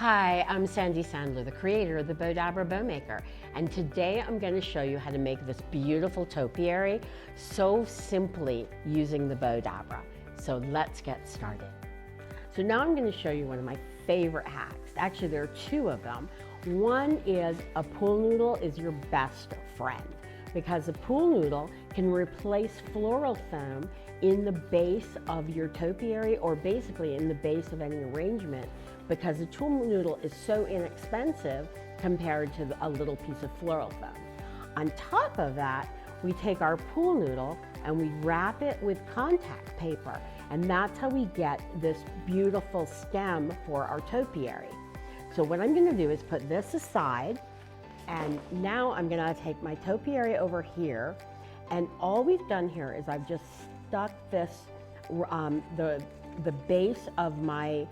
Hi, I'm Sandy Sandler, the creator of the Bowdabra Bowmaker, and today I'm going to show you how to make this beautiful topiary so simply using the Bowdabra. So let's get started. So now I'm going to show you one of my favorite hacks. Actually, there are two of them. One is a pool noodle is your best friend because a pool noodle can replace floral foam in the base of your topiary or basically in the base of any arrangement, because a pool noodle is so inexpensive compared to a little piece of floral foam. On top of that, we take our pool noodle and we wrap it with contact paper, and that's how we get this beautiful stem for our topiary. So what I'm going to do is put this aside, and now I'm going to take my topiary over here, and all we've done here is I've just stuck this, the base of my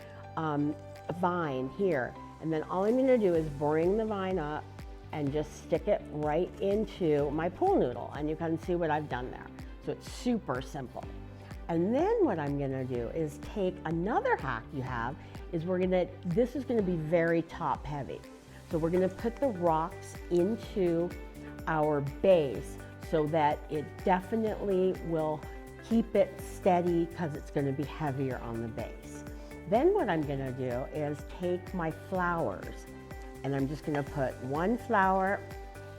vine here, and then all I'm going to do is bring the vine up and just stick it right into my pool noodle, and you can see what I've done there. So it's super simple. And then what I'm going to do is take another hack you have is this is going to be very top heavy. So we're going to put the rocks into our base so that it definitely will keep it steady because it's going to be heavier on the base. Then what I'm going to do is take my flowers, and I'm just going to put one flower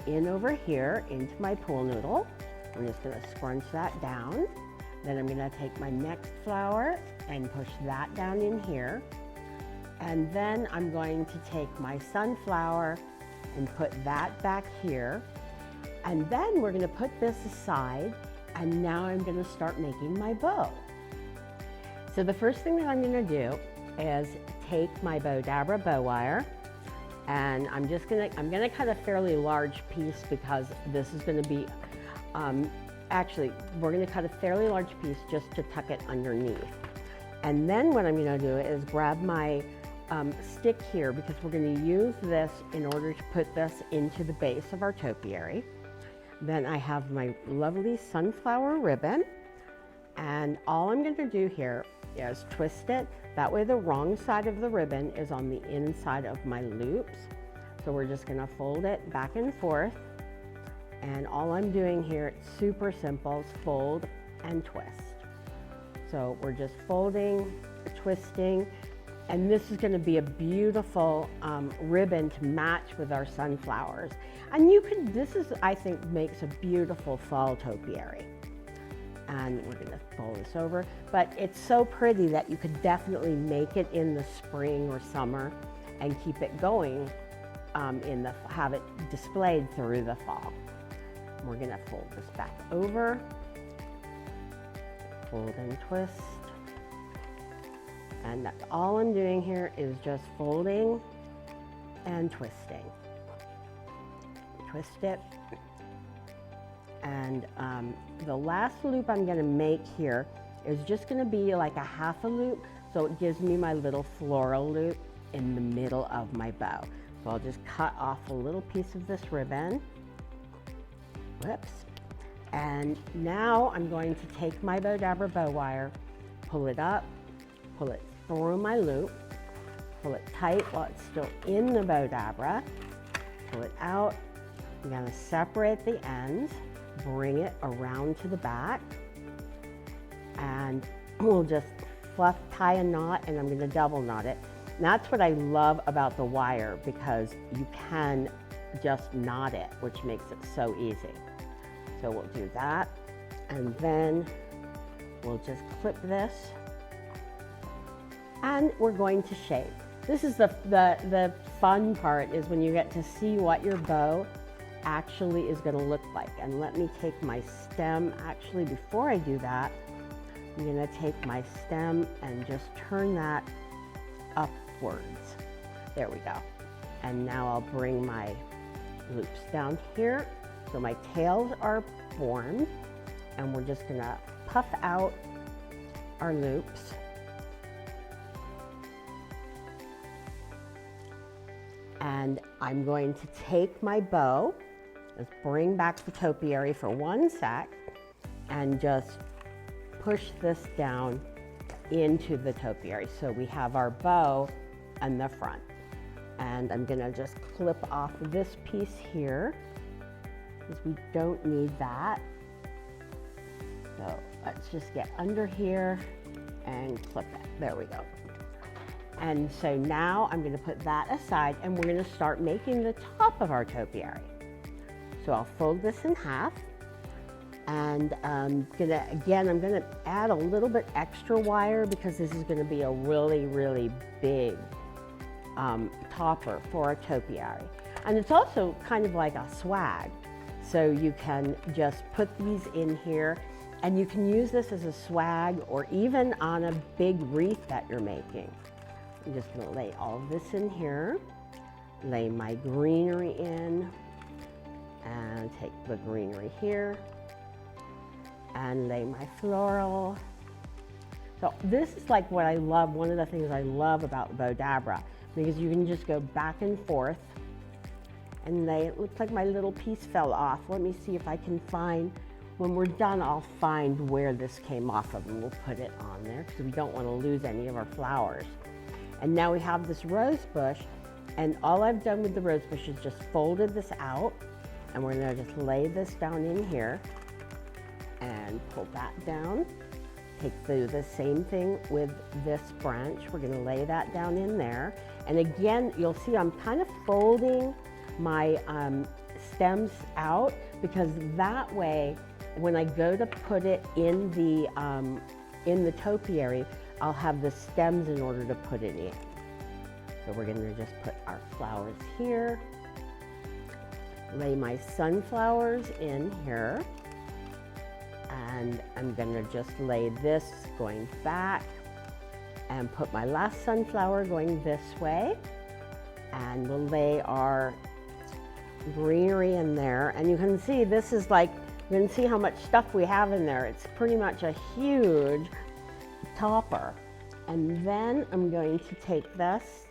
in over here into my pool noodle. I'm just going to scrunch that down. Then I'm going to take my next flower and push that down in here. And then I'm going to take my sunflower and put that back here. And then we're going to put this aside, and now I'm going to start making my bow. So the first thing that I'm going to do is take my Bowdabra bow wire, and I'm going to cut a fairly large piece because this is going to be, actually we're going to cut a fairly large piece just to tuck it underneath. And then what I'm going to do is grab my stick here, because we're going to use this in order to put this into the base of our topiary. Then I have my lovely sunflower ribbon, and all I'm going to do here is twist it. That way the wrong side of the ribbon is on the inside of my loops. So we're just going to fold it back and forth, and all I'm doing here, it's super simple, is fold and twist. So we're just folding, twisting, and this is going to be a beautiful ribbon to match with our sunflowers. And I think makes a beautiful fall topiary. And we're going to fold this over, but it's so pretty that you could definitely make it in the spring or summer and keep it going, have it displayed through the fall. We're going to fold this back over, fold and twist. And that's all I'm doing here is just folding and twisting. Twist it. And the last loop I'm going to make here is just going to be like a half a loop, so it gives me my little floral loop in the middle of my bow. So I'll just cut off a little piece of this ribbon. Whoops. And now I'm going to take my Bowdabra bow wire, pull it up, pull it through my loop, pull it tight while it's still in the Bowdabra, pull it out. I'm going to separate the ends, bring it around to the back, and we'll just tie a knot, and I'm going to double knot it. And that's what I love about the wire, because you can just knot it, which makes it so easy. So we'll do that, and then we'll just clip this, and we're going to shape. This is the fun part, is when you get to see what your bow actually is going to look like. And let me take my stem. Actually, before I do that, I'm going to take my stem and just turn that upwards. There we go. And now I'll bring my loops down here. So my tails are formed, and we're just going to puff out our loops. And I'm going to take my bow, let's bring back the topiary for 1 sec, and just push this down into the topiary. So we have our bow and the front. And I'm gonna just clip off this piece here because we don't need that. So let's just get under here and clip it. There we go. And so now I'm gonna put that aside and we're gonna start making the top of our topiary. So I'll fold this in half and I'm gonna add a little bit extra wire because this is gonna be a really, really big topper for a topiary. And it's also kind of like a swag. So you can just put these in here and you can use this as a swag or even on a big wreath that you're making. I'm just gonna lay all of this in here, lay my greenery in, and take the greenery here, and lay my floral. So this is like what I love, one of the things I love about Bowdabra, because you can just go back and forth and lay. It looks like my little piece fell off. Let me see if I can find, when we're done, I'll find where this came off of and we'll put it on there because we don't want to lose any of our flowers. And now we have this rose bush, and all I've done with the rose bush is just folded this out, and we're gonna just lay this down in here and pull that down. Do the same thing with this branch. We're gonna lay that down in there. And again, you'll see I'm kind of folding my stems out because that way, when I go to put it in the topiary, I'll have the stems in order to put it in. So we're gonna just put our flowers here, lay my sunflowers in here, and I'm gonna just lay this going back and put my last sunflower going this way, and we'll lay our greenery in there. And you can see this is like, you can see how much stuff we have in there. It's pretty much a huge topper. And then I'm going to take this,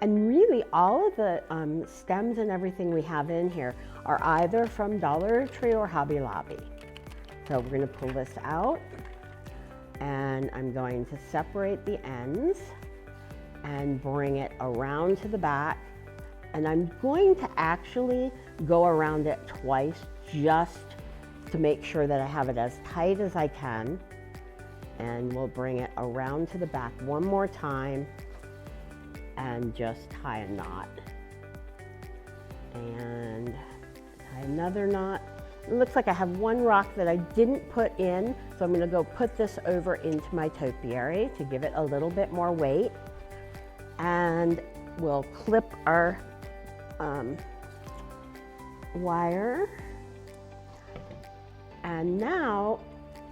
and really all of the stems and everything we have in here are either from Dollar Tree or Hobby Lobby. So we're gonna pull this out, and I'm going to separate the ends and bring it around to the back. And I'm going to actually go around it twice just to make sure that I have it as tight as I can. And we'll bring it around to the back one more time and just tie a knot. And tie another knot. It looks like I have one rock that I didn't put in, so I'm gonna go put this over into my topiary to give it a little bit more weight. And we'll clip our wire. And now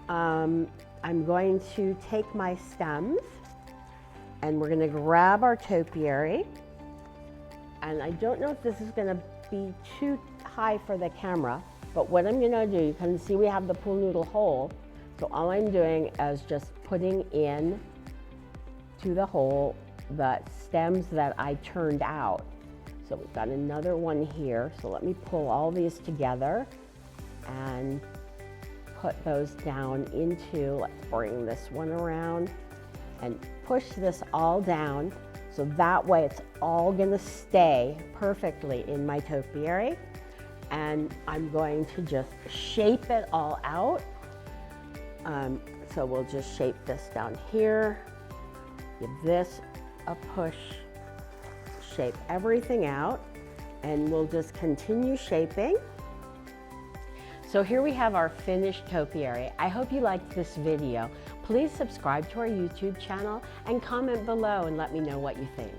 I'm going to take my stems and we're gonna grab our topiary. And I don't know if this is gonna be too high for the camera, but what I'm gonna do, you can see we have the pool noodle hole. So all I'm doing is just putting in to the hole the stems that I turned out. So we've got another one here. So let me pull all these together and put those down into, let's bring this one around and push this all down. So that way it's all gonna stay perfectly in my topiary. And I'm going to just shape it all out. So we'll just shape this down here, give this a push, shape everything out, and we'll just continue shaping. So here we have our finished topiary. I hope you liked this video. Please subscribe to our YouTube channel and comment below and let me know what you think.